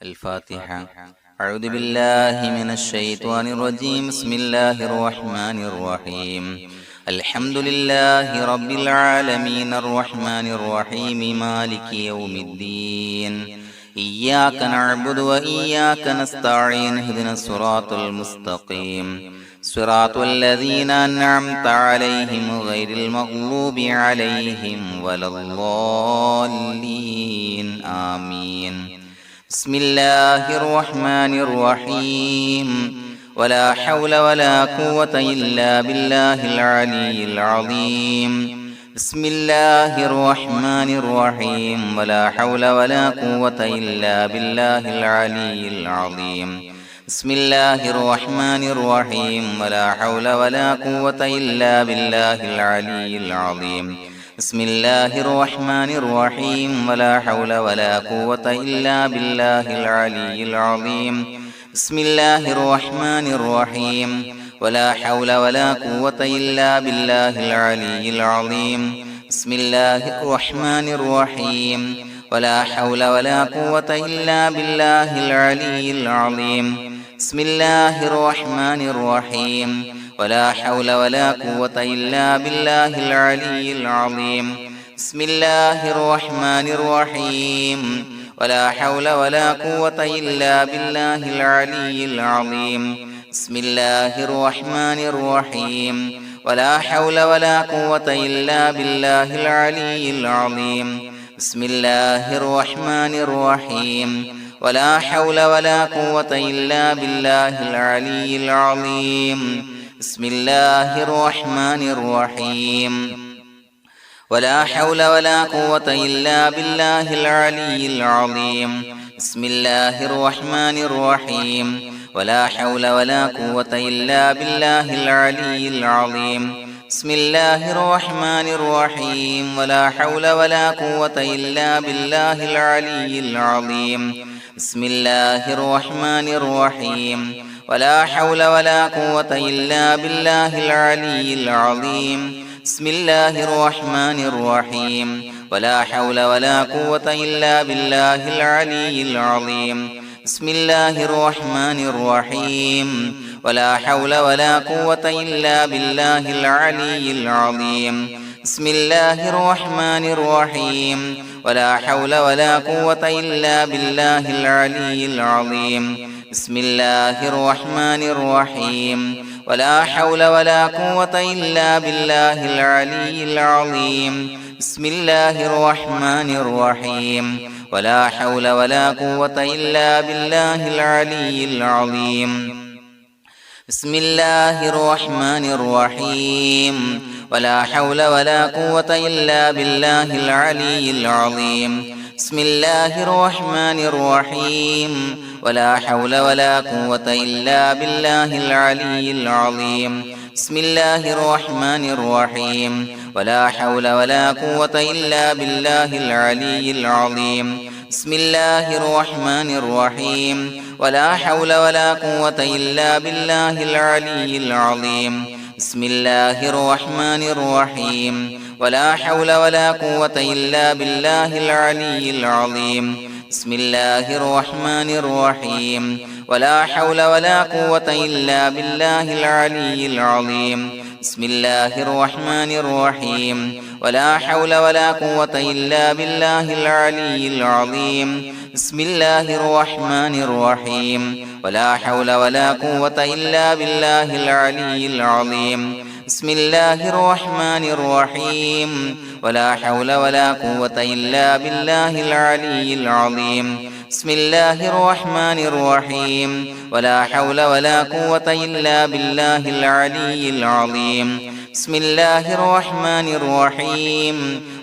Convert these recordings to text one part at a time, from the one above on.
الفاتحة. أعوذ بالله من الشيطان الرجيم. بسم الله الرحمن الرحيم. الحمد لله رب العالمين الرحمن الرحيم مالك يوم الدين. إياك نعبد وإياك نستعين. اهدنا الصراط المستقيم صراط الذين أنعمت عليهم غير المغضوب عليهم ولا الضالين. آمين. بسم الله الرحمن الرحيم. ولا حول ولا قوة إلا بالله العلي العظيم. بسم الله الرحمن الرحيم. ولا حول ولا قوة إلا بالله العلي العظيم. بسم الله الرحمن الرحيم. ولا حول ولا قوة إلا بالله العلي العظيم. بسم الله الرحمن الرحيم. ولا حول ولا قوة إلا بالله العلي العظيم. بسم الله الرحمن الرحيم. ولا حول ولا قوة إلا بالله العلي العظيم. بسم الله الرحمن الرحيم. ولا حول ولا قوة إلا بالله العلي العظيم. بسم الله الرحمن الرحيم. ولا حول ولا قوة إلا بالله العلي العظيم. بسم الله الرحمن الرحيم. ولا حول ولا قوة إلا بالله العلي العظيم. بسم الله الرحمن الرحيم. ولا حول ولا قوة إلا بالله العلي العظيم. بسم الله الرحمن الرحيم. ولا حول ولا قوة إلا بالله العلي العظيم. بسم الله الرحمن الرحيم. ولا حول ولا قوة إلا بالله العلي العظيم. بسم الله الرحمن الرحيم. ولا حول ولا قوة إلا بالله العلي العظيم. بسم الله الرحمن الرحيم. ولا حول ولا قوة إلا بالله العلي العظيم. بسم الله الرحمن الرحيم. ولا حول ولا قوة إلا بالله العلي العظيم. بسم الله الرحمن الرحيم. ولا حول ولا قوة إلا بالله العلي العظيم. بسم الله الرحمن الرحيم. ولا حول ولا قوة إلا بالله العلي العظيم. بسم الله الرحمن الرحيم. ولا حول ولا قوة إلا بالله العلي العظيم. بسم الله الرحمن الرحيم. ولا حول ولا قوة إلا بالله العلي العظيم. بسم الله الرحمن الرحيم. ولا حول ولا قوة إلا بالله العلي العظيم. بسم الله الرحمن الرحيم. ولا حول ولا قوة إلا بالله العلي العظيم. بسم الله الرحمن الرحيم. ولا حول ولا قوة إلا بالله العلي العظيم. بسم الله الرحمن الرحيم. ولا حول ولا قوة إلا بالله العلي العظيم. بسم الله الرحمن الرحيم. ولا حول ولا قوة إلا بالله العلي العظيم. بسم الله الرحمن الرحيم. ولا حول ولا قوة إلا بالله العلي العظيم. بسم الله الرحمن الرحيم. ولا حول ولا قوة إلا بالله العلي العظيم. بسم الله الرحمن الرحيم. ولا حول ولا قوة إلا بالله العلي العظيم. بسم الله الرحمن الرحيم. ولا حول ولا قوة إلا بالله العلي العظيم. بسم الله الرحمن الرحيم. ولا حول ولا قوة إلا بالله العلي العظيم. بسم الله الرحمن الرحيم. ولا حول ولا قوة إلا بالله العلي العظيم. بسم الله الرحمن الرحيم.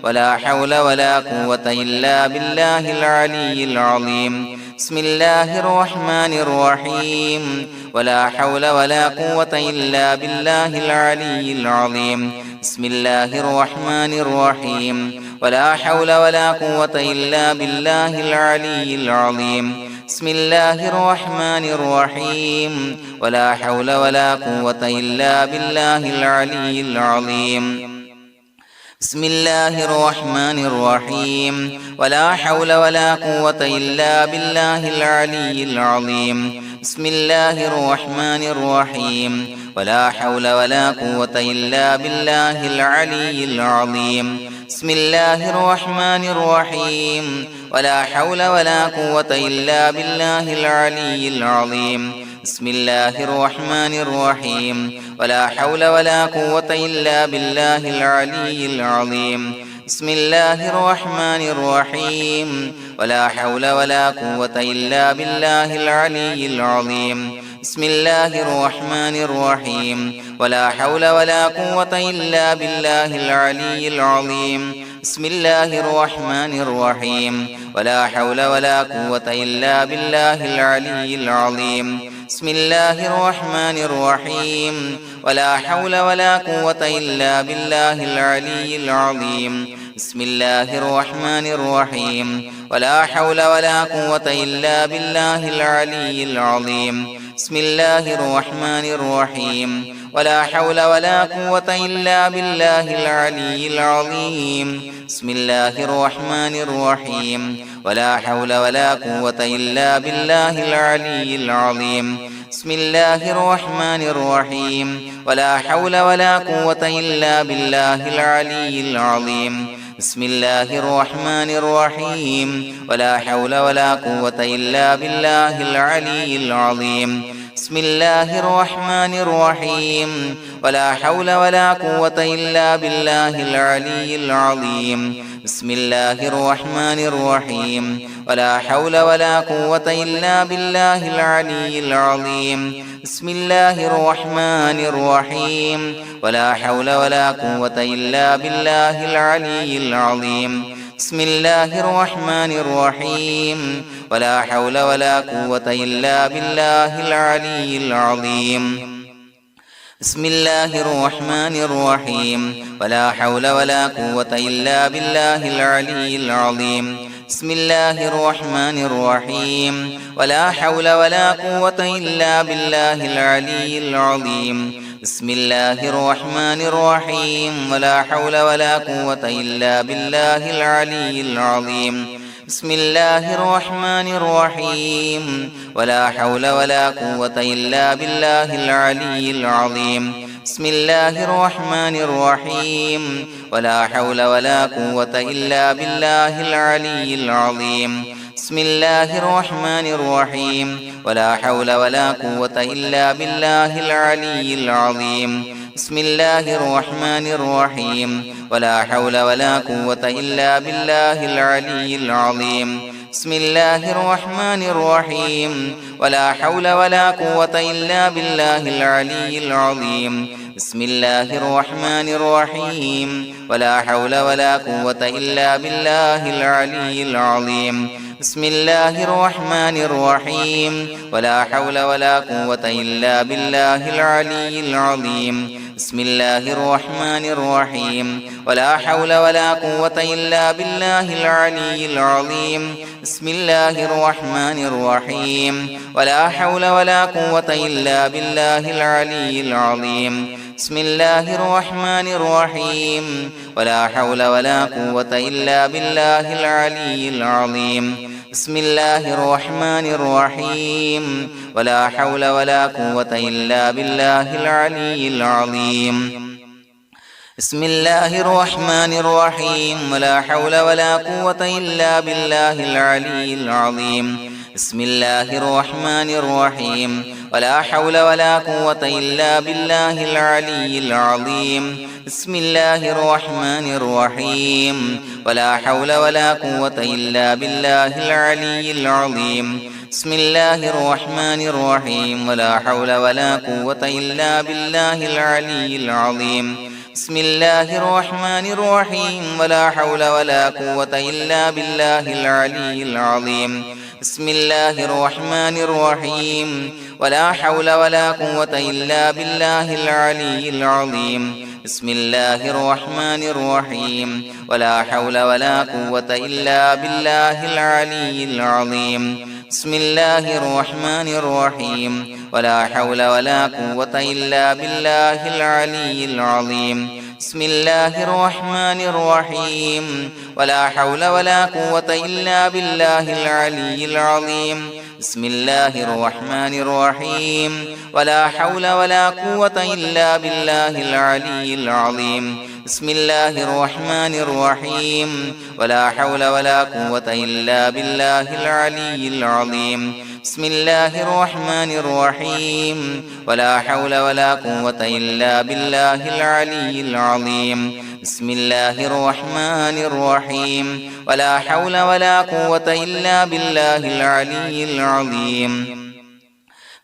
ولا حول ولا قوة إلا بالله العلي العظيم. بسم الله الرحمن الرحيم. ولا حول ولا قوة إلا بالله العلي العظيم. بسم الله الرحمن الرحيم. ولا حول ولا قوة إلا بالله العلي العظيم. بسم الله الرحمن الرحيم. ولا حول ولا قوة إلا بالله العلي العظيم. بسم الله الرحمن الرحيم ولا حول ولا قوة إلا بالله العلي العظيم بسم الله الرحمن الرحيم ولا حول ولا قوة إلا بالله العلي العظيم بسم الله الرحمن الرحيم ولا حول ولا قوة إلا بالله العلي العظيم بسم الله الرحمن الرحيم ولا حول ولا قوة إلا بالله العلي العظيم بسم الله الرحمن الرحيم ولا حول ولا قوة إلا بالله العلي العظيم بسم الله الرحمن الرحيم ولا حول ولا قوة إلا بالله العلي العظيم بسم الله الرحمن الرحيم ولا حول ولا قوة إلا بالله العلي العظيم بسم الله الرحمن الرحيم ولا حول ولا قوة إلا بالله العلي العظيم بسم الله الرحمن الرحيم ولا حول ولا قوة إلا بالله العلي العظيم بسم الله الرحمن الرحيم ولا حول ولا قوة إلا بالله العلي العظيم بسم الله الرحمن الرحيم ولا حول ولا قوة إلا بالله العلي العظيم بسم الله الرحمن الرحيم ولا حول ولا قوة إلا بالله العلي العظيم بسم الله الرحمن الرحيم ولا حول ولا قوة إلا بالله العلي العظيم بسم الله الرحمن الرحيم ولا حول ولا قوة إلا بالله العلي العظيم بسم الله الرحمن الرحيم ولا حول ولا قوة إلا بالله العلي العظيم بسم الله الرحمن الرحيم ولا حول ولا قوة إلا بالله العلي العظيم بسم الله الرحمن الرحيم ولا حول ولا قوة إلا بالله العلي العظيم بسم الله الرحمن الرحيم ولا حول ولا قوة إلا بالله العلي العظيم بسم الله الرحمن الرحيم ولا حول ولا قوة إلا بالله العلي العظيم بسم الله الرحمن الرحيم ولا حول ولا قوة إلا بالله العلي العظيم بسم الله الرحمن الرحيم ولا حول ولا قوة إلا بالله العلي العظيم بسم الله الرحمن الرحيم ولا حول ولا قوة إلا بالله العلي العظيم بسم الله الرحمن الرحيم ولا حول ولا قوة إلا بالله العلي العظيم بسم الله الرحمن الرحيم ولا حول ولا قوة إلا بالله العلي العظيم بسم الله الرحمن الرحيم ولا حول ولا قوة إلا بالله العلي العظيم بسم الله الرحمن الرحيم ولا حول ولا قوة إلا بالله العلي العظيم بسم الله الرحمن الرحيم ولا حول ولا قوة إلا بالله العلي العظيم بسم الله الرحمن الرحيم ولا حول ولا قوة إلا بالله العلي العظيم بسم الله الرحمن الرحيم ولا حول ولا قوة إلا بالله العلي العظيم بسم الله الرحمن الرحيم ولا حول ولا قوة إلا بالله العلي العظيم بسم الله الرحمن الرحيم ولا حول ولا قوة إلا بالله العلي العظيم بسم الله الرحمن الرحيم ولا حول ولا قوة إلا بالله العلي العظيم بسم الله الرحمن الرحيم ولا حول ولا قوة إلا بالله العلي العظيم بسم الله الرحمن الرحيم ولا حول ولا قوة إلا بالله العلي العظيم بسم الله الرحمن الرحيم ولا حول ولا قوة إلا بالله العلي العظيم بسم الله الرحمن الرحيم ولا حول ولا قوة إلا بالله العلي العظيم بسم الله الرحمن الرحيم ولا حول ولا قوة إلا بالله العلي العظيم بسم الله الرحمن الرحيم ولا حول ولا قوة إلا بالله العلي العظيم بسم الله الرحمن الرحيم ولا حول ولا قوة إلا بالله العلي العظيم بسم الله الرحمن الرحيم ولا حول ولا قوة إلا بالله العلي العظيم بسم الله الرحمن الرحيم ولا حول ولا قوة إلا بالله العلي العظيم بسم الله الرحمن الرحيم ولا حول ولا قوة إلا بالله العلي العظيم بسم الله الرحمن الرحيم ولا حول ولا قوة إلا بالله العلي العظيم بسم الله الرحمن الرحيم ولا حول ولا قوة إلا بالله العلي العظيم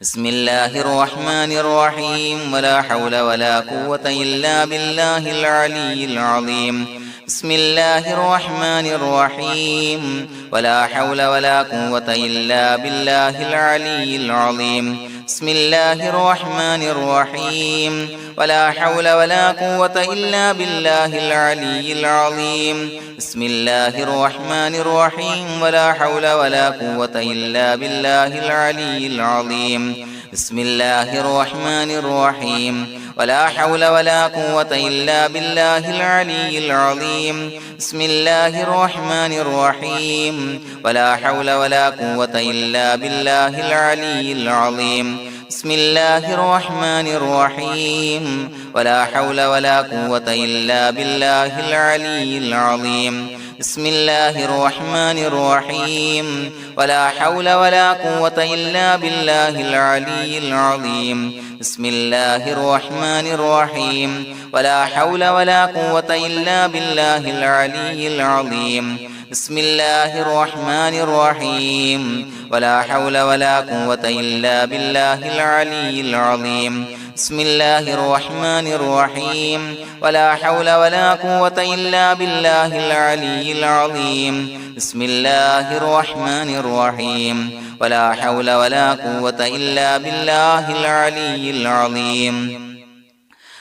بسم الله الرحمن الرحيم ولا حول ولا قوة إلا بالله العلي العظيم بسم الله الرحمن الرحيم ولا حول ولا قوة إلا بالله العلي العظيم بسم الله الرحمن الرحيم ولا حول ولا قوة إلا بالله العلي العظيم بسم الله الرحمن الرحيم ولا حول ولا قوة إلا بالله العلي العظيم بسم الله الرحمن الرحيم ولا حول ولا قوة إلا بالله العلي العظيم بسم الله الرحمن الرحيم ولا حول ولا قوة إلا بالله العلي العظيم بسم الله الرحمن الرحيم ولا حول ولا قوة إلا بالله العلي العظيم بسم الله الرحمن الرحيم ولا حول ولا قوة إلا بالله العلي العظيم بسم الله الرحمن الرحيم ولا حول ولا قوة إلا بالله العلي العظيم بسم الله الرحمن الرحيم ولا حول ولا قوة إلا بالله العلي العظيم بسم الله الرحمن الرحيم ولا حول ولا قوة إلا بالله العلي العظيم بسم الله الرحمن الرحيم ولا حول ولا قوة إلا بالله العلي العظيم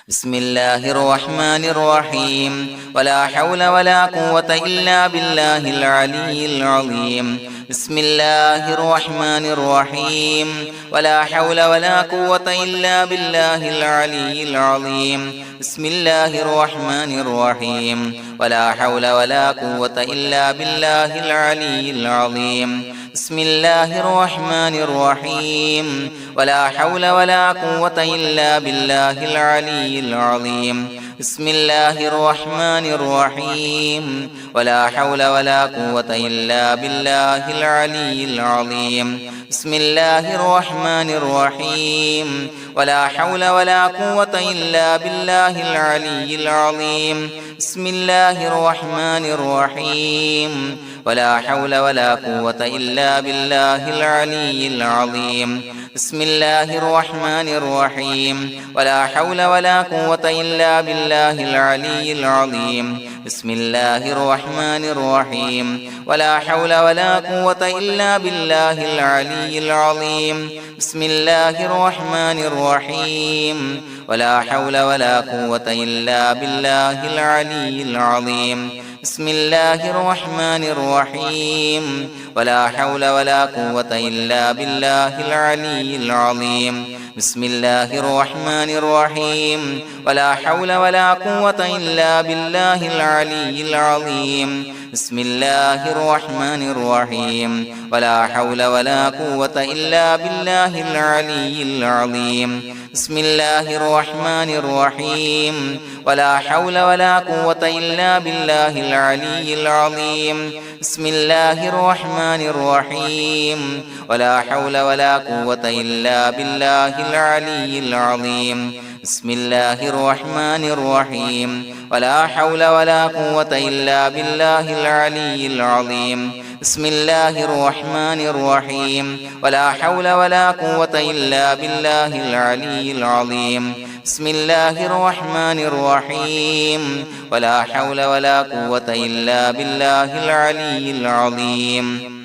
بسم الله الرحمن الرحيم ولا حول ولا قوة إلا بالله العلي العظيم بسم الله الرحمن الرحيم ولا حول ولا قوة إلا بالله العلي العظيم بسم الله الرحمن الرحيم ولا حول ولا قوة إلا بالله العلي العظيم بسم الله الرحمن الرحيم ولا حول ولا قوة إلا بالله العلي العظيم بسم الله الرحمن الرحيم ولا حول ولا قوة إلا بالله العلي العظيم بسم الله الرحمن الرحيم ولا حول ولا قوة إلا بالله العلي العظيم بسم الله الرحمن الرحيم ولا حول ولا قوة إلا بالله العلي العظيم بسم الله الرحمن الرحيم ولا حول ولا قوة إلا بالله العلي العظيم بسم الله الرحمن الرحيم ولا حول ولا قوة إلا بالله العلي العظيم بسم الله الرحمن الرحيم ولا حول ولا قوة إلا بالله العلي العظيم بسم الله الرحمن الرحيم ولا حول ولا قوة إلا بالله العلي العظيم بسم الله الرحمن الرحيم ولا حول ولا قوة إلا بالله العلي العظيم بسم الله الرحمن الرحيم ولا حول ولا قوة إلا بالله العلي العظيم بسم الله الرحمن الرحيم ولا حول ولا قوة إلا بالله العلي العظيم بسم الله الرحمن الرحيم ولا حول ولا قوة إلا بالله العلي العظيم بسم الله الرحمن الرحيم ولا حول ولا قوة إلا بالله العلي العظيم بسم الله الرحمن الرحيم ولا حول ولا قوة إلا بالله العلي العظيم بسم الله الرحمن الرحيم ولا حول ولا قوة إلا بالله العلي العظيم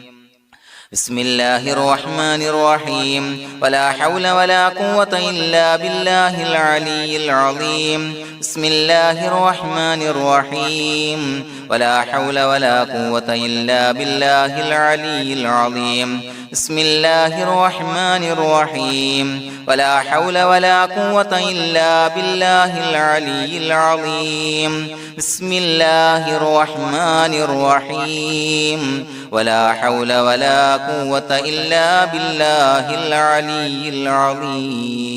بسم الله الرحمن الرحيم ولا حول ولا قوة إلا بالله العلي العظيم بسم الله الرحمن الرحيم ولا حول ولا قوة إلا بالله العلي العظيم بسم الله الرحمن الرحيم ولا حول ولا قوة إلا بالله العلي العظيم بسم الله الرحمن الرحيم ولا حول ولا قوة إلا بالله العلي العظيم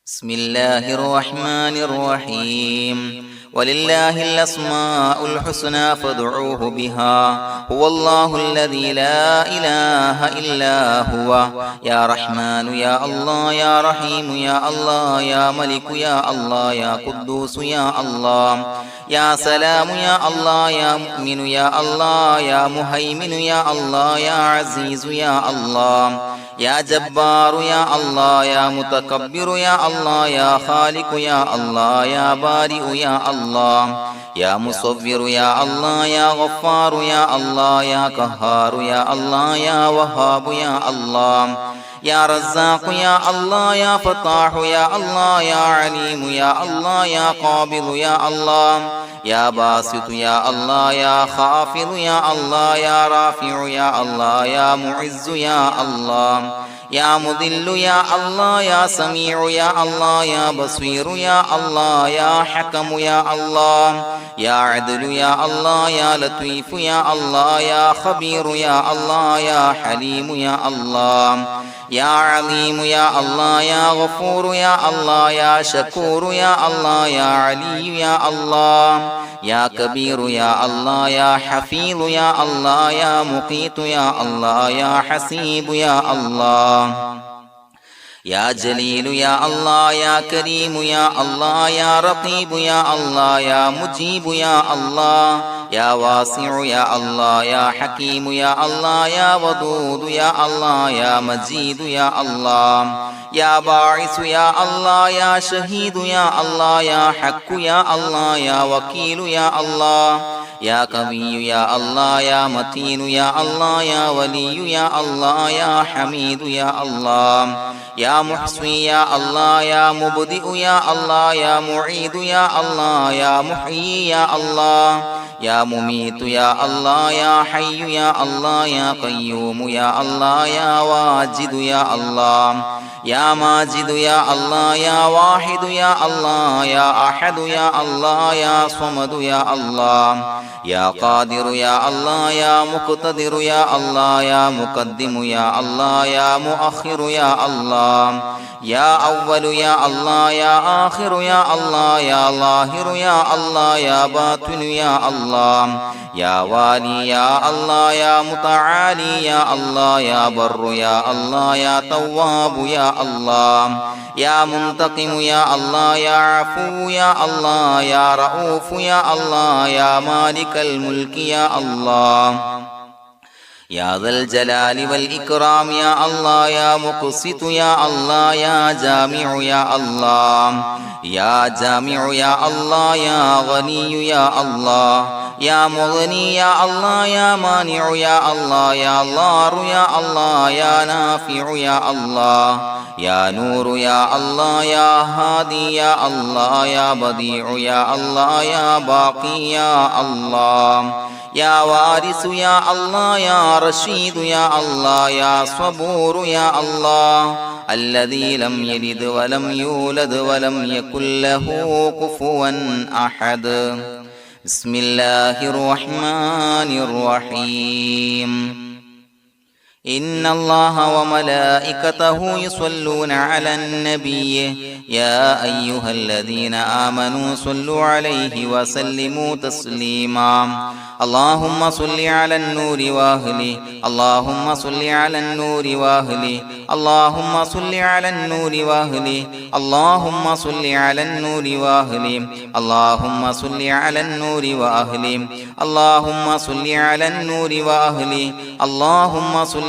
بسم الله الرحمن الرحيم ولله الأسماء الحسنى فادعوه بها هو الله الذي لا إله إلا هو يا رحمن يا الله يا رحيم يا الله يا ملك يا الله يا قدوس يا الله يا سلام يا الله يا مؤمن يا الله يا مهيمن يا الله يا عزيز يا الله يا جبار يا الله يا متكبر يا الله يا خالق يا الله يا بارئ يا الله يا مصور يا الله يا غفار يا الله يا قهار يا الله يا وهاب يا الله يا رزاق يا الله يا فتاح يا الله يا عليم يا الله يا قابض يا الله يا باسط يا الله يا خافض يا الله يا رافع يا الله يا معز يا الله يا مذل يا الله يا سميع يا الله يا بصير يا الله يا حكم يا الله يا عدل يا الله يا لطيف يا الله يا خبير يا الله يا حليم يا الله يا عليم يا الله يا غفور يا الله يا شكور يا الله يا علي يا الله يا كبير يا الله يا حفيظ يا الله يا مقيت يا الله يا حسيب يا الله يا جليل يا الله يا كريم يا الله يا رقيب يا الله يا مجيب يا الله يا واسع يا الله يا حكيم يا الله يا ودود يا الله يا مجيد يا الله يا باعث يا الله يا شهيد يا الله يا حق يا الله يا وكيل يا الله يا قوي يا الله يا متين يا الله يا ولي يا الله يا حميد يا الله يا محصي يا الله يا مبدئ يا الله يا معيد يا الله يا محيي يا الله يا مميت يا الله يا حي يا الله يا قيوم يا الله يا واجد يا الله يا ماجد يا الله يا واحد يا الله يا أحد يا الله يا صمد يا الله يا قادر يا الله يا مقتدر يا الله يا مقدم يا الله يا مؤخر يا الله يا أول يا الله يا آخر يا الله يا ظاهر يا الله يا باطن يا الله يا والي يا الله يا متعالي يا الله يا بر يا الله يا تواب يا الله يا منتقم يا الله يا عفو يا الله يا رؤوف يا الله يا مالك الملك يا الله يا ذا الجلال والإكرام يا الله يا مقسط يا الله يا جامع يا الله يا جامع يا الله يا غني يا الله يا مغني يا الله يا مانع يا الله يا ضار يا الله يا نافع يا الله يا نور يا الله يا هادي يا الله يا بديع يا الله يا باقي يا الله يا وارث يا الله يا رشيد يا الله يا صبور يا الله الذي لم يلد ولم يولد ولم يكن له كفوا أحد بسم الله الرحمن الرحيم إن الله وملائكته يصلون على النبي يا أيها الذين آمنوا صلوا عليه وسلموا تسليما اللهم صل على النور وأهله اللهم صل على النور وأهله اللهم صل على النور وأهله اللهم صل على النور وأهله اللهم صل على النور وأهله اللهم صل على النور وأهله اللهم صل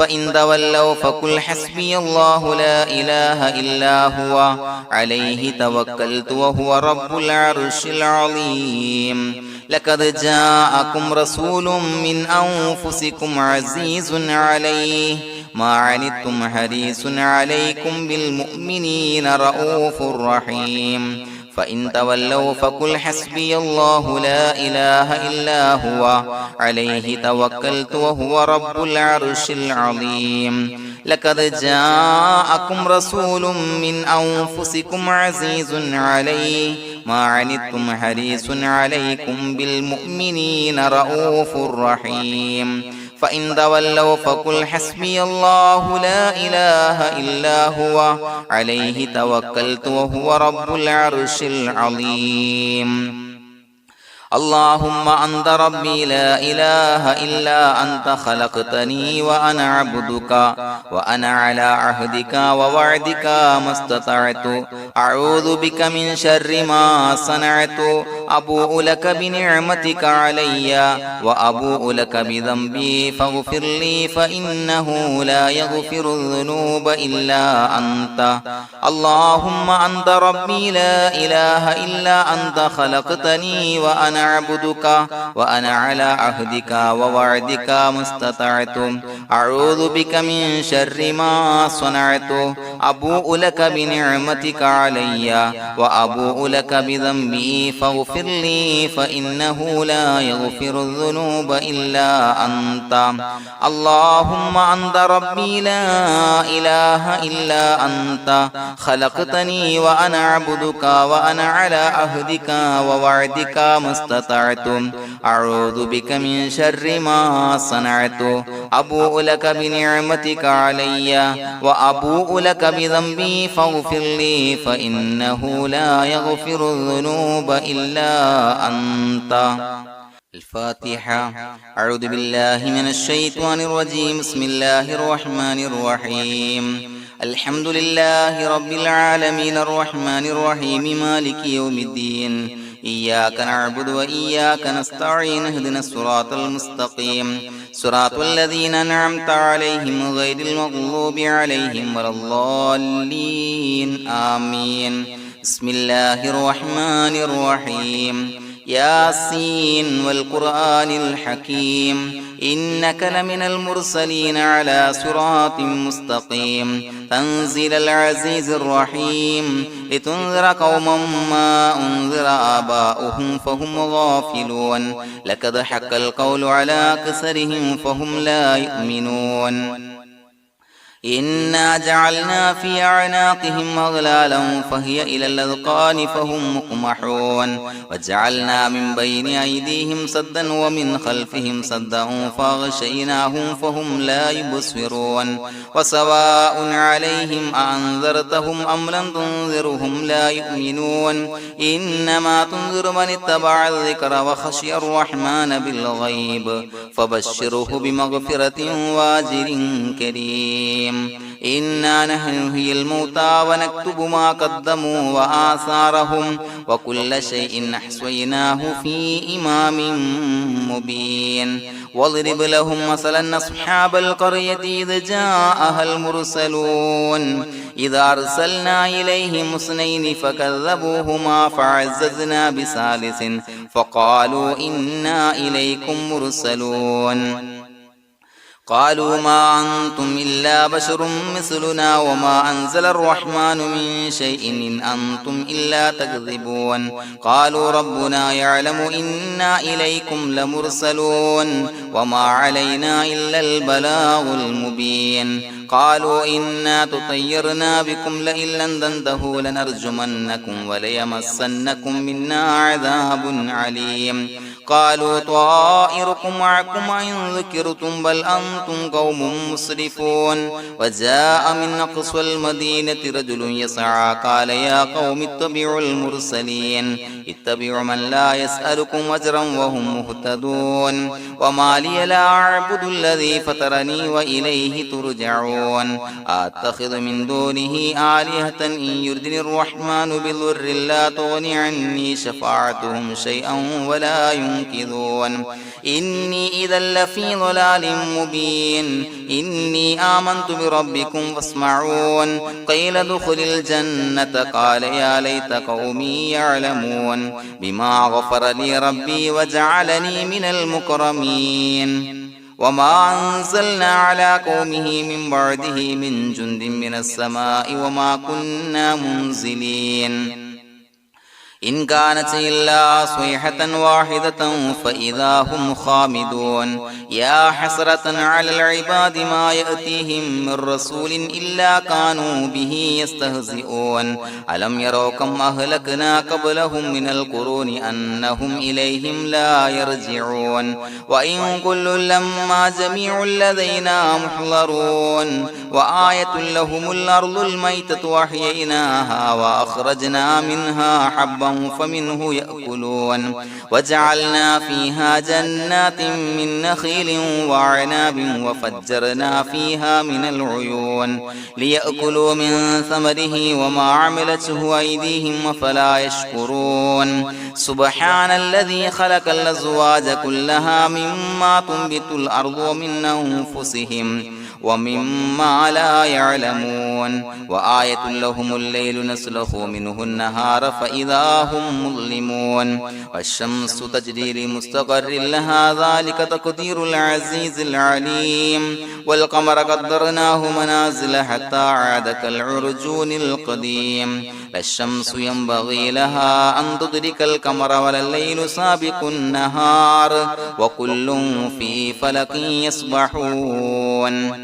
فإن تولوا فقل حسبي الله لا إله إلا هو عليه توكلت وهو رب العرش العظيم لقد جاءكم رسول من أنفسكم عزيز عليه ما عنتم حريص عليكم بالمؤمنين رؤوف رحيم فإن تولوا فقل حسبي الله لا إله إلا هو عليه توكلت وهو رب العرش العظيم لقد جاءكم رسول من أنفسكم عزيز عليه ما عنتم حريص عليكم بالمؤمنين رؤوف رحيم فإن تولوا فقل حسبي الله لا إله إلا هو عليه توكلت وهو رب العرش العظيم اللهم أنت ربي لا إله إلا أنت خلقتني وأنا عبدك وأنا على عهدك ووعدك ما استطعت أعوذ بك من شر ما صنعت أبوء لك بنعمتك علي وأبوء لك بذنبي فاغفر لي فإنه لا يغفر الذنوب إلا أنت اللهم أنت ربي لا إله إلا أنت خلقتني وأنا عبدك وأنا على عهدك ووعدك ما استطعت أعوذ بك من شر ما صنعت أبوء لك بنعمتك علي وأبوء لك بذنبي فاغفر لي فإنه لا يغفر الذنوب إلا أنت اللهم أنت ربي لا إله إلا أنت خلقتني وأنا عبدك وأنا على عهدك ووعدك ما استطعت أعوذ بك من شر ما صنعت أبوء لك بنعمتك علي وأبوء لك بذنبي فاغفر لي فإنه لا يغفر الذنوب إلا أنت الفاتحة أعوذ بالله من الشيطان الرجيم بسم الله الرحمن الرحيم الحمد لله رب العالمين الرحمن الرحيم مالك يوم الدين إياك نعبد وإياك نستعين اهدنا الصراط المستقيم صراط الذين أنعمت عليهم غير المغضوب عليهم ولا الضالين آمين بسم الله الرحمن الرحيم ياسين والقرآن الحكيم إنك لمن المرسلين على صراط مستقيم تنزيل العزيز الرحيم لتنذر قوما ما أنذر آباؤهم فهم غافلون لقد حق القول على أكثرهم فهم لا يؤمنون إنا جعلنا في أعناقهم أغلالا فهي إلى الأذقان فهم مقمحون وجعلنا من بين أيديهم سدا ومن خلفهم سدا فأغشيناهم فهم لا يبصرون وسواء عليهم أأنذرتهم أم لم تنذرهم لا يؤمنون إنما تنذر من اتبع الذكر وخشي الرحمن بالغيب فبشره بمغفرة وأجر كريم إنا نحن نحيي الموتى ونكتب ما قدموا وآثارهم وكل شيء أحصيناه في إمام مبين واضرب لهم مثلا أصحاب القرية إذ جاءها المرسلون إذا أرسلنا إليهم اثنين فكذبوهما فعززنا بثالث فقالوا إنا إليكم مرسلون قالوا ما أنتم إلا بشر مثلنا وما أنزل الرحمن من شيء إن أنتم إلا تكذبون قالوا ربنا يعلم إنا إليكم لمرسلون وما علينا إلا البلاغ المبين قالوا إنا تطيرنا بكم لئن لم تنتهوا لنرجمنكم وليمسنكم منا عذاب عليم قالوا طائركم معكم إن ذكرتم بل أنتم قوم مسرفون وجاء من أقصى المدينة رجل يسعى قال يا قوم اتبعوا المرسلين اتبعوا من لا يسألكم أجرا وهم مهتدون وما لي لا أعبد الذي فطرني وإليه ترجعون أتخذ من دونه آلهة إن يردني الرحمن بضر لا تغني عني شفاعتهم شيئا ولا ينصرون ينكثون إني إذا لفي ضلال مبين إني آمنت بربكم فاسمعون قيل ادخل الجنة قال يا ليت قومي يعلمون بما غفر لي ربي وجعلني من المكرمين وما أنزلنا على قومه من بعده من جند من السماء وما كنا منزلين إن كانت إلا صيحة واحدة فإذا هم خامدون يا حسرة على العباد ما يأتيهم من رسول إلا كانوا به يستهزئون ألم يروا كم أهلكنا قبلهم من القرون أنهم إليهم لا يرجعون وإن كل لما جميع لدينا محضرون وآية لهم الأرض الميتة وأحييناها وأخرجنا منها حبا فمنه يأكلون وجعلنا فيها جنات من نخيل وعناب وفجرنا فيها من العيون ليأكلوا من ثمره وما عملته أيديهم فلا يشكرون سبحان الذي خلق الأزواج كلها مما تنبت الأرض ومن أنفسهم ومما لا يعلمون وآية لهم الليل نسلخ منه النهار فإذا هم مظلمون والشمس تجري لمستقر لها ذلك تقدير العزيز العليم والقمر قدرناه منازل حتى عاد كالعرجون القديم لا الشمس ينبغي لها أن تدرك القمر ولا الليل سابق النهار وكل في فلك يسبحون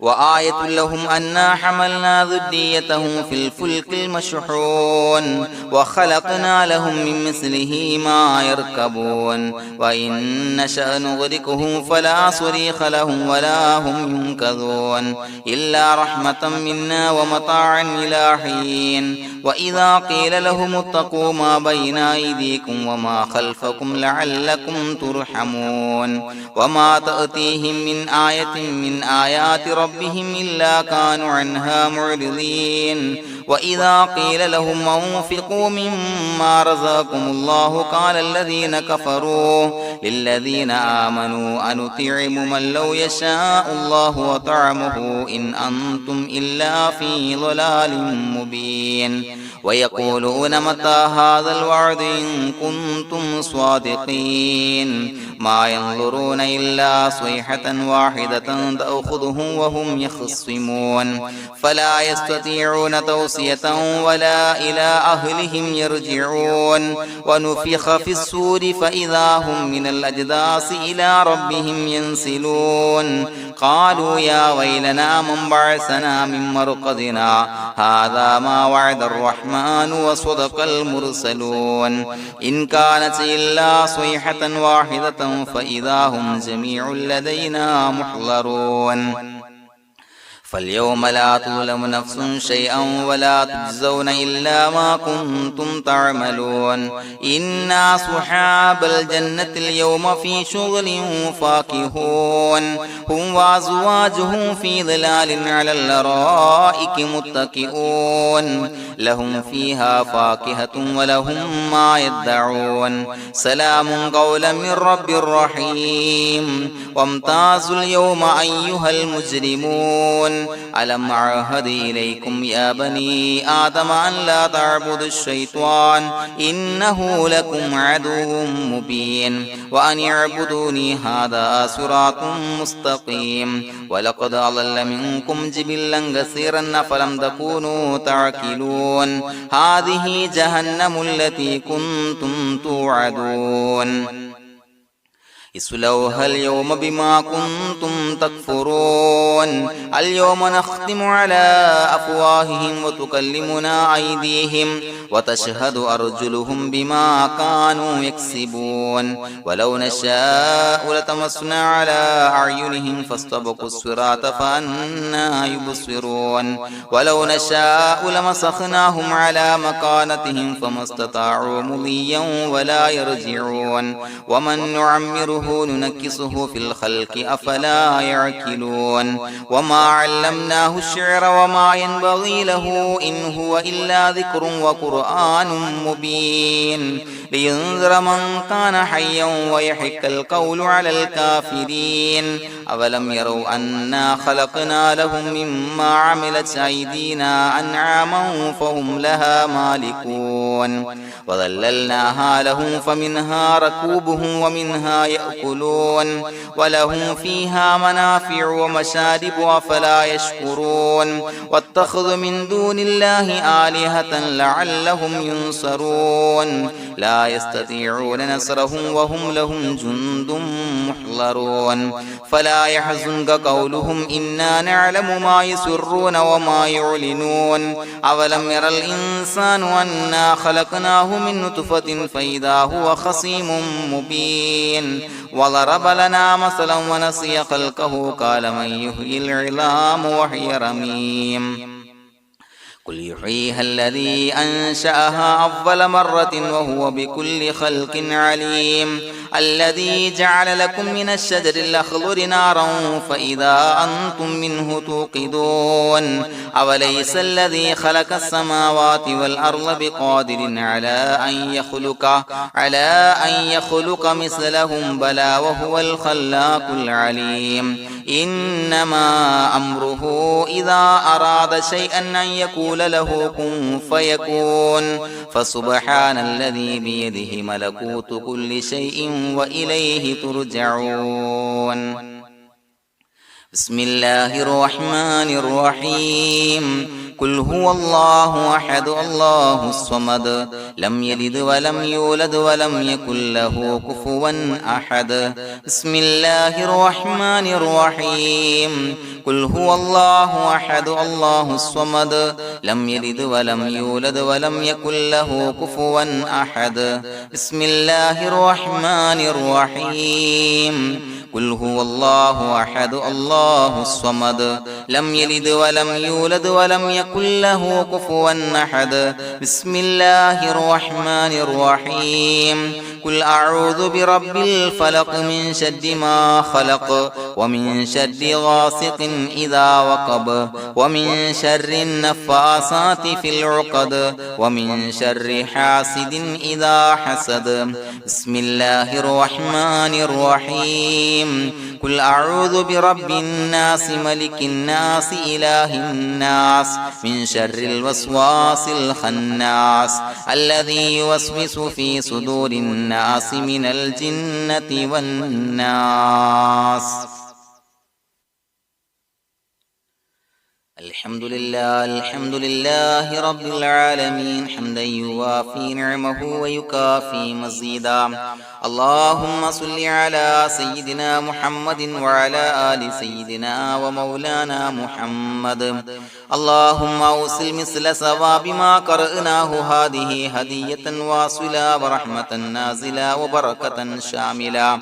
وآية لهم أنا حملنا ذريتهم في الفلك المشحون وخلقنا لهم من مثله ما يركبون وإن نشأ نغرقهم فلا صريخ لهم ولا هم ينقذون إلا رحمة منا ومتاعا إلى حين وإذا قيل لهم اتقوا ما بين أيديكم وما خلفكم لعلكم ترحمون وما تأتيهم من آية من آيات ربهم إلا كانوا عنها معرضين وإذا قيل لهم أنفقوا مما رزقكم الله قال الذين كفروا للذين آمنوا أنطعم من لو يشاء الله وطعمه إن أنتم إلا في ضلال مبين ويقولون متى هذا الوعد إن كنتم صادقين ما ينظرون إلا صيحة واحدة تأخذهم وهم يخصمون فلا يستطيعون توصية ولا إلى أهلهم يرجعون ونفخ في الصور فإذا هم من الأجداث إلى ربهم ينسلون قالوا يا ويلنا من بعثنا من مرقدنا هذا ما وعد الرحمن وصدق المرسلون إن كانت إلا صيحة واحدة فإذا هم جميع لدينا محضرون فاليوم لا تظلم نفس شيئا ولا تجزون إلا ما كنتم تعملون إنا أصحاب الجنة اليوم في شغل فاكهون هم وأزواجهم في ظلال على الأرائك متكئون لهم فيها فاكهة ولهم ما يدعون سلام قولا من رب رحيم وامتازوا اليوم أيها المجرمون ألم أعهد إليكم يا بني آدم أن لا تعبدوا الشيطان إنه لكم عدو مبين وأن اعبدوني هذا صراط مستقيم ولقد أضل منكم جبلا كثيرا فلم تكونوا تعقلون هذه جهنم التي كنتم توعدون اصلوها اليوم بما كنتم تكفرون اليوم نختم على أفواههم وتكلمنا أيديهم وتشهد أرجلهم بما كانوا يكسبون ولو نشاء لتمسنا على أعينهم فاستبقوا الصراط فأنى يبصرون ولو نشاء لمسخناهم على مكانتهم فما استطاعوا مضيا ولا يرجعون ومن نعمره نعمره ننكسه في الخلق أفلا يعقلون وما علمناه الشعر وما ينبغي له إن هو إلا ذكر وقرآن مبين لينذر من كان حيا ويحق القول على الكافرين أولم يروا أنا خلقنا لهم مما عملت أيدينا أنعاما فهم لها مالكون وظللناها لهم فمنها ركوبهم ومنها يأكلون ولهم فيها منافع ومشارب أفلا يشكرون واتخذوا من دون الله آلهة لعلهم ينصرون لا يستطيعون نصرهم وهم لهم جند محضرون فلا يحزنك قولهم إنا نعلم ما يسرون وما يعلنون أولم ير الإنسان أنا خلقناه من نطفة فإذا هو خصيم مبين وضرب لنا مثلا ونسي خلقه قال من يحيي العظام وهي رميم قل يحييها الذي أنشأها أول مرة وهو بكل خلق عليم الذي جعل لكم من الشجر الأخضر نارا فإذا أنتم منه توقدون أوليس الذي خلق السماوات والأرض بقادر على أن يخلق مثلهم بلى وهو الخلاق العليم إنما أمره إذا أراد شيئا أن يقول له كن فيكون فسبحان الذي بيده ملكوت كل شيء وإليه ترجعون بسم الله الرحمن الرحيم قل هو الله أحد الله الصمد لم يلد ولم يولد ولم يكن له كفوا أحد بسم الله الرحمن الرحيم قل هو الله أحد الله الصمد لم يلد ولم يولد ولم يكن له كفوا أحد بسم الله الرحمن الرحيم قل هو الله أحد الله الصمد لم يلد ولم يولد ولم يكن له كفوا أحد بسم الله الرحمن الرحيم قل أعوذ برب الفلق من شر ما خلق ومن شر غاسق إذا وقب ومن شر النفاثات في العقد ومن شر حاسد إذا حسد بسم الله الرحمن الرحيم قل أعوذ برب الناس ملك الناس إله الناس من شر الوسواس الخناس الذي يوسوس في صدور الناس من الجنة والناس الحمد لله رب العالمين حمدا يوافي نعمه ويكافي مزيدا اللهم صل على سيدنا محمد وعلى آل سيدنا ومولانا محمد اللهم أوصل مثل ثواب ما قرأناه هذه هدية واصلة ورحمة نازلة وبركة شاملة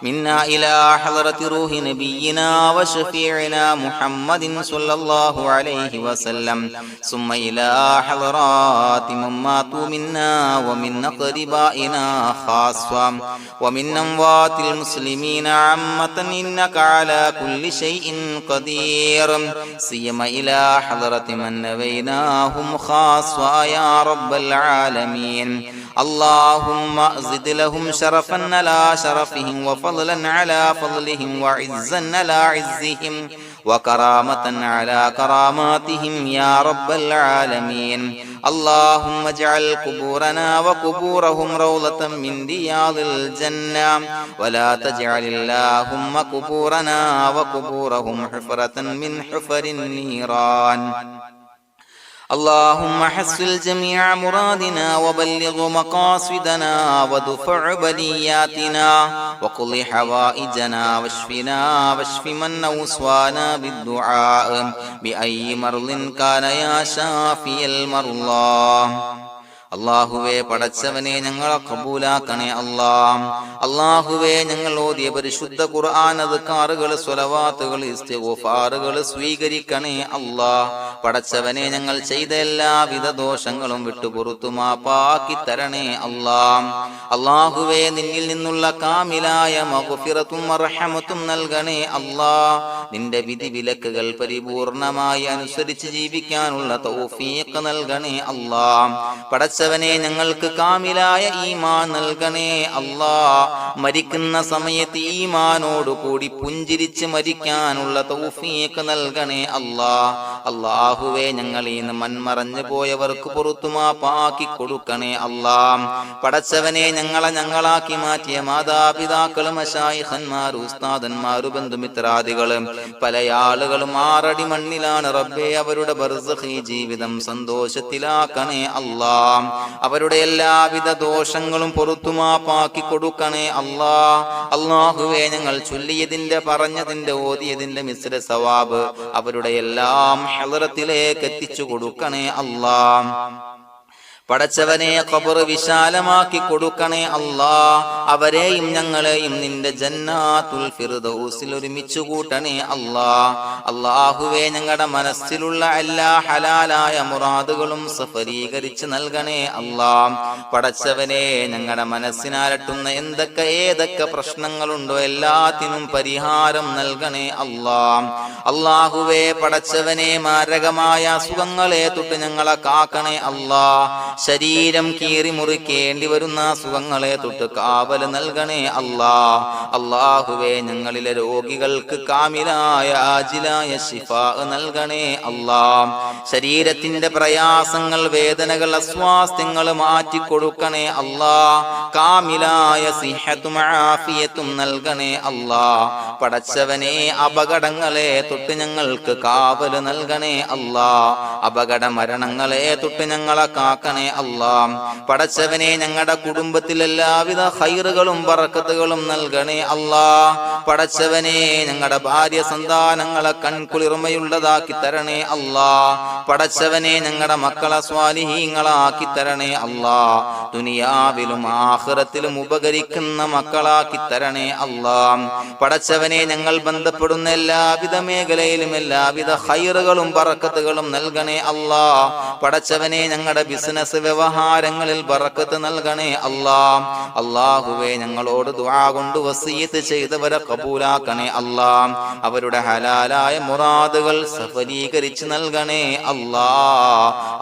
منا إلى حضرة روح نبينا وشفيعنا محمد صلى الله عليه وسلم ثم إلى حضرات من ماتوا منا ومن أقربائنا خاصة ومن أموات المسلمين عامة إنك على كل شيء قدير سيما إلى حضرة من نبيناهم خاصة يا رب العالمين اللهم زد لهم شرفا على شرفهم وفضلا على فضلهم وعزا على عزهم وكرامة على كراماتهم يا رب العالمين اللهم اجعل قبورنا وقبورهم روضة من رياض الجنة ولا تجعل اللهم قبورنا وقبورهم حفرة من حفر النيران اللهم حصل جميع مرادنا وبلغ مقاصدنا ودفع بلياتنا وقض حوائجنا واشفنا واشف من أوصانا بالدعاء بأي مرض كان يا شافي المرضى അല്ലാഹുവേ പടച്ചവനെ ഞങ്ങളെ ഖബൂലാക്കണേ അല്ലാ. അല്ലാഹുവേ ഞങ്ങൾ ഓതിയ പരിശുദ്ധ ഖുർആൻ അദ്കാറുകൾ സ്വലവാത്തുകൾ ഇസ്തിഗ്ഫാറുകൾ സ്വീകരിക്കണേ അല്ലാ. പടച്ചവനെ ഞങ്ങൾ ചെയ്ത എല്ലാവിധ ദോഷങ്ങളും വിട്ടുപുറത്തു മാപ്പാക്കി തരണേ അല്ലാ. അല്ലാഹുവേ നിന്നിൽ നിന്നുള്ള കാമിലായ മഗ്ഫിറത്തും റഹ്മത്തും നൽകണേ അല്ലാ. നിന്റെ വിധി വിലക്കുകൾ പരിപൂർണമായി അനുസരിച്ച് ജീവിക്കാനുള്ള തൗഫീഖ് നൽകണേ അല്ലാ. പടച്ചവനെ ഞങ്ങൾക്ക് കാമിലായ ഈമാൻ നൽകണേ അല്ലാ. മരിക്കുന്ന സമയത്ത് ഈമാനോട് കൂടി പുഞ്ചിരിച്ച് മരിക്കാനുള്ള തൗഫീഖ് നൽകണേ അല്ലാ. അല്ലാഹുവേ ഞങ്ങളിൽ നിന്ന് മൺമറഞ്ഞു പോയവർക്ക് പുറത്തു മാപ്പാക്കി കൊടുക്കണേ അല്ലാ. പടച്ചവനെ ഞങ്ങളാക്കി മാറ്റിയ മാതാപിതാക്കളും മശായിഖന്മാരും ഉസ്താദന്മാരും ബന്ധുമിത്രാദികളും പല ആളുകളും 6 അടി മണ്ണിലാണ് റബ്ബേ. അവരുടെ ബർസഖി ജീവിതം സന്തോഷത്തിലാക്കണേ അല്ലാ. അവരുടെ എല്ലാവിധ ദോഷങ്ങളും പുറത്തു മാപ്പാക്കി കൊടുക്കണേ അല്ലാ. അല്ലാഹുവേ ഞങ്ങൾ ചൊല്ലിയതിന്റെ പറഞ്ഞതിന്റെ ഓതിയതിന്റെ മിശ്ര സവാബ് അവരുടെ എല്ലാം ഹളറത്തിലേക്ക് എത്തിച്ചു കൊടുക്കണേ അല്ലാ. പടച്ചവനെ ഖബർ വിശാലമാക്കി കൊടുക്കണേ അല്ലാ. അവരെയും ഞങ്ങളെയും നിന്റെ ജന്നാത്തുൽ ഫിർദൗസിൽ ഒരുമിച്ച് കൂട്ടണേ അല്ലാ. അല്ലാഹുവേ ഞങ്ങളുടെ മനസ്സിലുള്ള എല്ലാ ഹലാലായ മുറാദുകളും സഫലീകരിച്ച് നൽകണേ അല്ലാ. പടച്ചവനെ ഞങ്ങളുടെ മനസ്സിനാലട്ടുന്ന ഏതൊക്കെ പ്രശ്നങ്ങളുണ്ടോ എല്ലാത്തിനും പരിഹാരം നൽകണേ അല്ലാ. അല്ലാഹുവേ പടച്ചവനെ മാരകമായ അസുഖങ്ങളെ തൊട്ട് ഞങ്ങളെ കാക്കണേ അല്ലാ. ശരീരം കീറി മുറിക്കേണ്ടി വരുന്ന അസുഖങ്ങളെ തൊട്ട് കാവല് നൽകണേ അല്ലാ. അല്ലാഹുവേ ഞങ്ങളിലെ രോഗികൾക്ക് കാമിലായ ആജിലായ ശിഫാ നൽകണേ അല്ലാ. ശരീരത്തിന്റെ പ്രയാസങ്ങൾ വേദനകൾ അസ്വാസ്ഥ്യങ്ങൾ മാറ്റിക്കൊടുക്കണേ അല്ലാ. കാമിലായ സിഹത്തും ആഫിയത്തും നൽകണേ അല്ലാ. പടച്ചവനെ അപകടങ്ങളെ തൊട്ട് ഞങ്ങൾക്ക് കാവല് നൽകണേ അല്ലാ. അപകട മരണങ്ങളെ തൊട്ട് ഞങ്ങളെ കാക്കണേ അല്ലാ. പടച്ചവനെ ഞങ്ങളുടെ കുടുംബത്തിൽ എല്ലാവിധ ഖൈറുകളും ബറക്കത്തുകളും നൽകണേ അല്ലാ. പടച്ചവനെ ഞങ്ങളുടെ ഭാര്യ സന്താനങ്ങളെ കൺകുളിർമയുള്ളതാക്കി തരണേ അല്ലാ. പടച്ചവനെ ഞങ്ങളുടെ മക്കളെ സ്വാലിഹീങ്ങളാക്കി തരണേ അല്ലാ. ദുനിയാവിലും ആഖിറത്തിലും ഉപകരിക്കുന്ന മക്കളാക്കി തരണേ അല്ലാ. പടച്ചവനെ ഞങ്ങൾ ബന്ധപ്പെടുന്ന എല്ലാവിധ മേഖലയിലും എല്ലാവിധ ഖൈറുകളും ബറക്കത്തുകളും നൽകണേ അല്ലാ. പടച്ചവനെ ഞങ്ങളുടെ ബിസിനസ് വ്യവഹാരങ്ങളിൽ ബറക്കത്ത് നൽകണേ അല്ലാ. അല്ലാഹുവേ ഞങ്ങളോട് ദുആ കൊണ്ട് വസിയത്ത് ചെയ്തവരെ കബൂലാക്കണേ അല്ലാ. അവരുടെ ഹലാലായ മുറാദുകൾ സഫലീകരിച്ച് നൽകണേ അല്ലാ.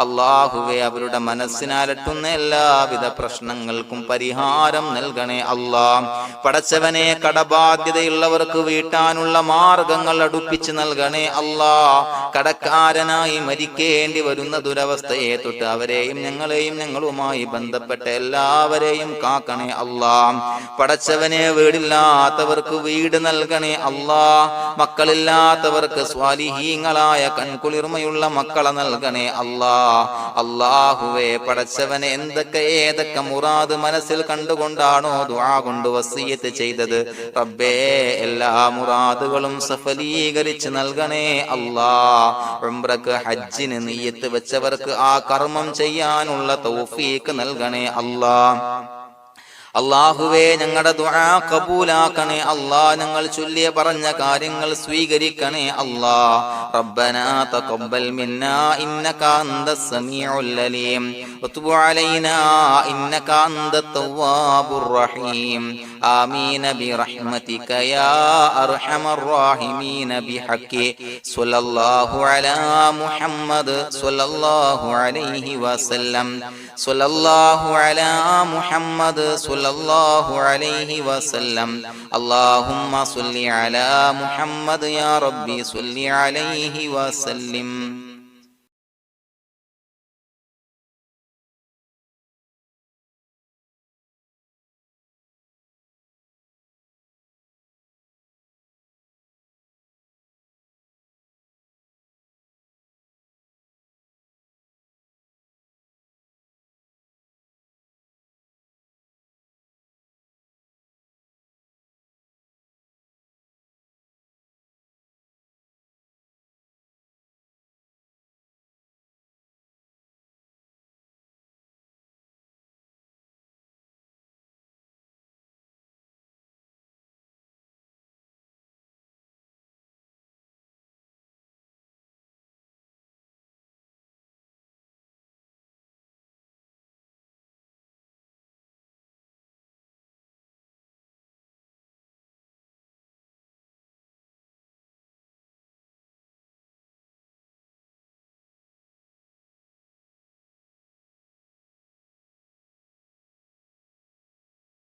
അല്ലാഹുവേ അവരുടെ മനസ്സിനാലട്ടുന്ന എല്ലാവിധ പ്രശ്നങ്ങൾക്കും പരിഹാരം നൽകണേ അല്ലാ. പടച്ചവനെ കടബാധ്യതയുള്ളവർക്ക് വീട്ടാനുള്ള മാർഗങ്ങൾ അടുപ്പിച്ച് നൽകണേ അല്ലാ. കടക്കാരനായി മരിക്കേണ്ടി വരുന്ന ദുരവസ്ഥയെ തൊട്ട് അവരെയും ഞങ്ങളെയും ഞങ്ങളുമായി ബന്ധപ്പെട്ട എല്ലാവരെയും കാക്കണേ അല്ലാ. പടച്ചവനെ വീടില്ലാത്തവർക്ക് വീട് നൽകണേ അല്ലാ. മക്കളില്ലാത്തവർക്ക് സ്വാലിഹീങ്ങളായ കൺകുളിർമയുള്ള മക്കളെ നൽകണേ അല്ലാ. അല്ലാഹുവേ പടച്ചവനെ ഏതൊക്കെ മുറാദ് മനസ്സിൽ കണ്ടുകൊണ്ടാണോ ദുആ കൊണ്ട് വസിയത്ത് ചെയ്തത് റബ്ബേ എല്ലാ മുറാദുകളും സഫലീകരിച്ച് നൽകണേ അല്ലാ. ഉംറക്ക് ഹജ്ജിന് നിയ്യത്ത് വെച്ചവർക്ക് ആ കർമ്മം ചെയ്യാനുള്ള തൗഫീഖ് നൽകണേ അല്ലാ. അല്ലാഹുവേ ഞങ്ങളുടെ ദുആ ഖബൂലാക്കണേ അല്ലാ. ഞങ്ങൾ ചൊല്ലിയ പറഞ്ഞ കാര്യങ്ങൾ സ്വീകരിക്കണേ അല്ലാ. റബ്ബനാ തഖബ്ബൽ മിന്നാ ഇന്നക അന്തസ് സമീഉൽ അലീം വതുബ് അലൈനാ ഇന്നക അന്തത് തവ്വാബുർ റഹീം. ആമീൻ ബിറഹ്മതിക യാ അർഹമർ റഹീമീൻ ബിഹഖി സ്വല്ലല്ലാഹു അലാ മുഹമ്മദ് സ്വല്ലല്ലാഹു അലൈഹി വസല്ലം. സ്വല്ലല്ലാഹു അലാ മുഹമ്മദ് സ്വല്ലല്ലാഹു അലൈഹി വസല്ലം. അല്ലാഹുമ്മ സ്വല്ലി അലാ മുഹമ്മദ് യാ റബ്ബി സ്വല്ലി അലൈഹി വസല്ലം.